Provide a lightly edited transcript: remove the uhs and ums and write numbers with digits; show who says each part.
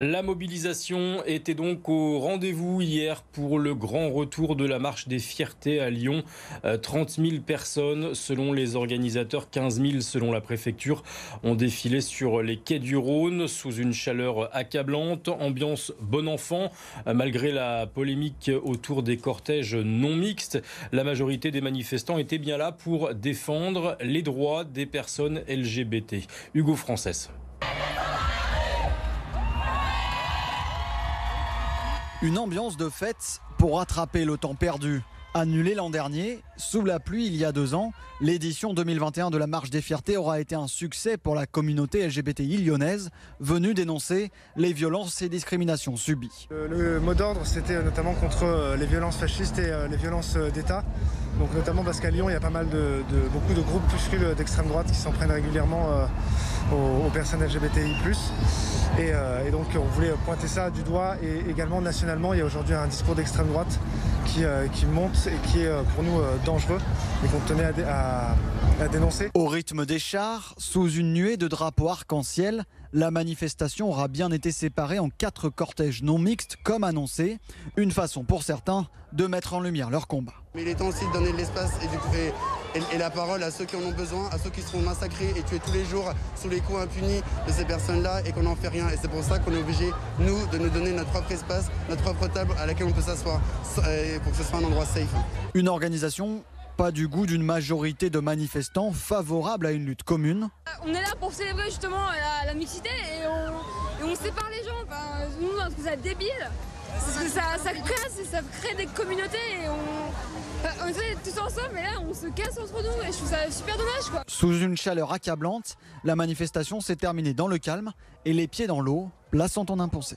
Speaker 1: La mobilisation était donc au rendez-vous hier pour le grand retour de la marche des fiertés à Lyon. 30 000 personnes selon les organisateurs, 15 000 selon la préfecture, ont défilé sur les quais du Rhône sous une chaleur accablante. Ambiance bon enfant, malgré la polémique autour des cortèges non mixtes. La majorité des manifestants étaient bien là pour défendre les droits des personnes LGBT. Hugo Frances.
Speaker 2: Une ambiance de fête pour rattraper le temps perdu. Annulée l'an dernier, sous la pluie il y a 2 ans, l'édition 2021 de la Marche des Fiertés aura été un succès pour la communauté LGBTI lyonnaise, venue dénoncer les violences et discriminations subies.
Speaker 3: Le mot d'ordre, c'était notamment contre les violences fascistes et les violences d'État. Donc notamment parce qu'à Lyon, il y a pas mal beaucoup de groupuscules d'extrême droite qui s'en prennent régulièrement aux personnes LGBTI+. Et donc on voulait pointer ça du doigt. Et également nationalement, il y a aujourd'hui un discours d'extrême droite qui monte et qui est pour nous dangereux et qu'on tenait à dénoncer.
Speaker 2: Au rythme des chars, sous une nuée de drapeaux arc-en-ciel, la manifestation aura bien été séparée en 4 cortèges non mixtes comme annoncé. Une façon pour certains de mettre en lumière leur combat.
Speaker 4: Mais il est temps aussi de donner de l'espace et la parole à ceux qui en ont besoin, à ceux qui seront massacrés et tués tous les jours sous les coups impunis de ces personnes-là et qu'on n'en fait rien. Et c'est pour ça qu'on est obligé, nous, de nous donner notre propre espace, notre propre table à laquelle on peut s'asseoir pour que ce soit un endroit safe.
Speaker 2: Une organisation pas du goût d'une majorité de manifestants favorables à une lutte commune.
Speaker 5: On est là pour célébrer justement la mixité et on sépare les gens. Enfin, nous, on trouve ça débile. Parce que ça crée des communautés et on est tous ensemble, mais là on se casse entre nous et je trouve ça super dommage, quoi.
Speaker 2: Sous une chaleur accablante, la manifestation s'est terminée dans le calme et les pieds dans l'eau, place Antonin Poncet.